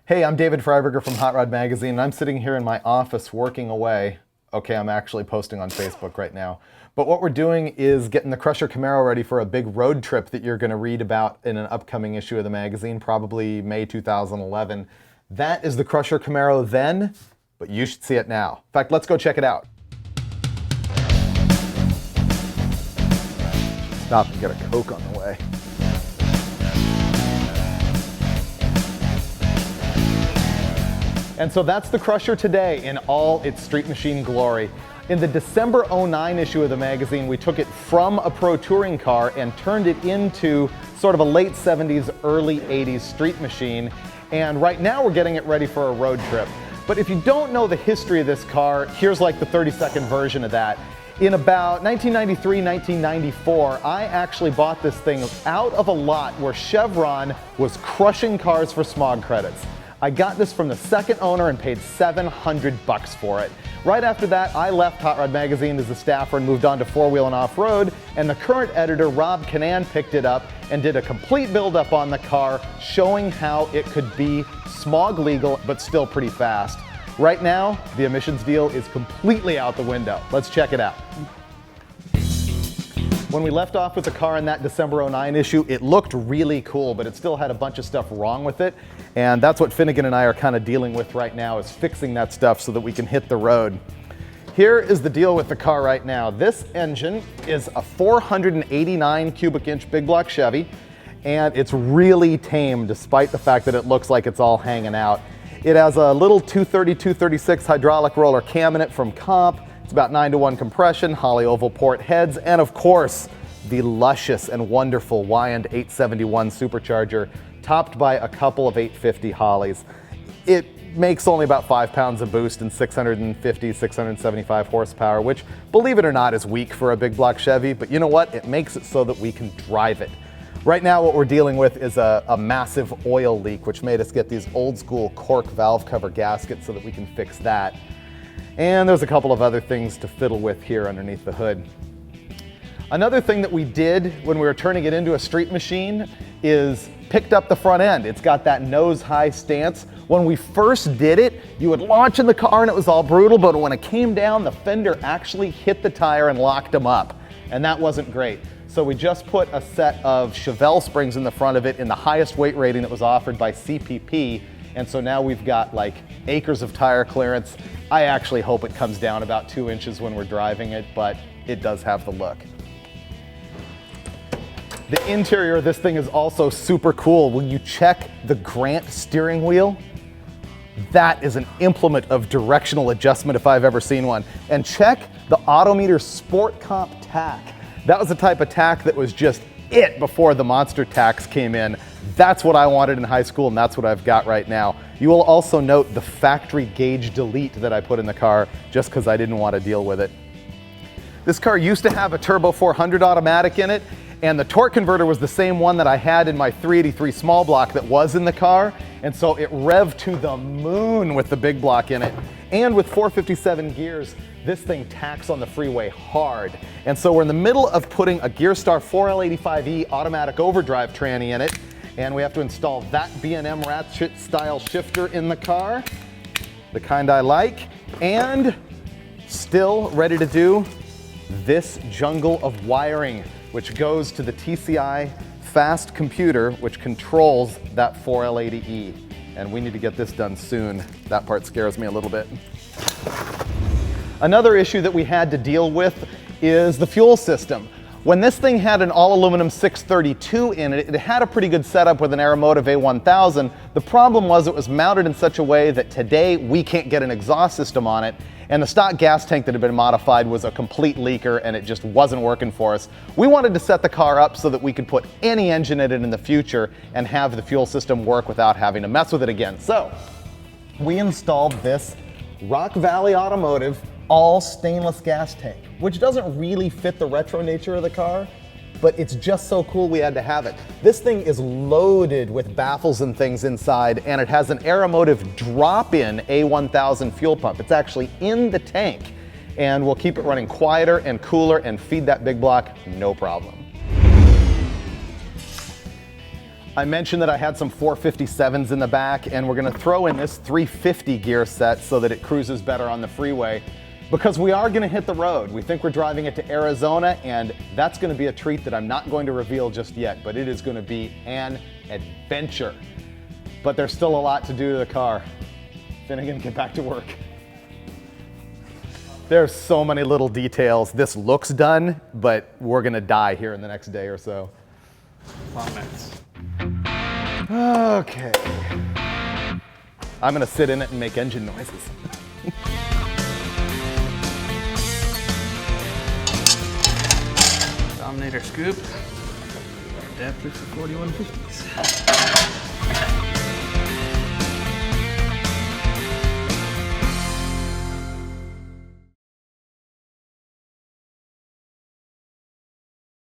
Hey, I'm David Freiburger from Hot Rod Magazine, and I'm sitting here in my office working away. Okay, I'm actually posting on Facebook right now. But what we're doing is getting the Crusher Camaro ready for a big road trip that you're going to read about in an upcoming issue of the magazine, probably May 2011. That is the Crusher Camaro then, but you should see it now. In fact, let's go check it out. Stop and get a Coke on the way. And so that's the Crusher today in all its street machine glory. In the December '09 issue of the magazine, we took it from a pro touring car and turned it into sort of a late 70s, early 80s street machine. And right now we're getting it ready for a road trip. But if you don't know the history of this car, here's like the 30-second version of that. In about 1993, 1994, I actually bought this thing out of a lot where Chevron was crushing cars for smog credits. I got this from the second owner and paid $700 for it. Right after that, I left Hot Rod Magazine as a staffer and moved on to four-wheel and off-road, and the current editor, Rob Cannan, picked it up and did a complete build-up on the car, showing how it could be smog legal, but still pretty fast. Right now, the emissions deal is completely out the window. Let's check it out. When we left off with the car in that December '09 issue, it looked really cool, but it still had a bunch of stuff wrong with it. And that's what Finnegan and I are kind of dealing with right now, is fixing that stuff so that we can hit the road. Here is the deal with the car right now. This engine is a 489 cubic inch big block Chevy, and it's really tame despite the fact that it looks like it's all hanging out. It has a little 230, 236 hydraulic roller cam in it from Comp. It's about 9-to-1 compression, Holley oval port heads, and of course, the luscious and wonderful Wyand 871 supercharger, topped by a couple of 850 Holleys. It makes only about 5 pounds of boost and 650, 675 horsepower, which, believe it or not, is weak for a big block Chevy, but you know what? It makes it so that we can drive it. Right now, what we're dealing with is a massive oil leak, which made us get these old school cork valve cover gaskets so that we can fix that. And there's a couple of other things to fiddle with here underneath the hood. Another thing that we did when we were turning it into a street machine is picked up the front end. It's got that nose-high stance. When we first did it, you would launch in the car and it was all brutal, but when it came down, the fender actually hit the tire and locked them up. And that wasn't great. So we just put a set of Chevelle springs in the front of it in the highest weight rating that was offered by CPP. And so now we've got like acres of tire clearance. I actually hope it comes down about 2 inches when we're driving it, but it does have the look. The interior of this thing is also super cool. When you check the Grant steering wheel, that is an implement of directional adjustment if I've ever seen one. And check the Autometer Sport Comp tack. That was the type of tack that was just it before the monster tacks came in. That's what I wanted in high school, and that's what I've got right now. You will also note the factory gauge delete that I put in the car just because I didn't want to deal with it. This car used to have a Turbo 400 automatic in it, and the torque converter was the same one that I had in my 383 small block that was in the car, and so it revved to the moon with the big block in it. And with 457 gears, this thing tacks on the freeway hard. And so we're in the middle of putting a Gearstar 4L85E automatic overdrive tranny in it, and we have to install that B&M ratchet style shifter in the car, the kind I like, and still ready to do this jungle of wiring, which goes to the TCI fast computer, which controls that 4L80E. And we need to get this done soon. That part scares me a little bit. Another issue that we had to deal with is the fuel system. When this thing had an all-aluminum 632 in it, it had a pretty good setup with an Aeromotive A1000. The problem was it was mounted in such a way that today we can't get an exhaust system on it, and the stock gas tank that had been modified was a complete leaker and it just wasn't working for us. We wanted to set the car up so that we could put any engine in it in the future and have the fuel system work without having to mess with it again. So we installed this Rock Valley Automotive all stainless gas tank, which doesn't really fit the retro nature of the car, but it's just so cool we had to have it. This thing is loaded with baffles and things inside, and it has an Aeromotive drop-in A1000 fuel pump. It's actually in the tank, and we'll keep it running quieter and cooler and feed that big block no problem. I mentioned that I had some 457s in the back, and we're gonna throw in this 350 gear set so that it cruises better on the freeway, because we are gonna hit the road. We think we're driving it to Arizona, and that's gonna be a treat that I'm not going to reveal just yet, but it is gonna be an adventure. But there's still a lot to do to the car. Finnegan, get back to work. There's so many little details. This looks done, but we're gonna die here in the next day or so. Long nights. Okay. I'm gonna sit in it and make engine noises. Dominator scoop. Adapter for 4150s.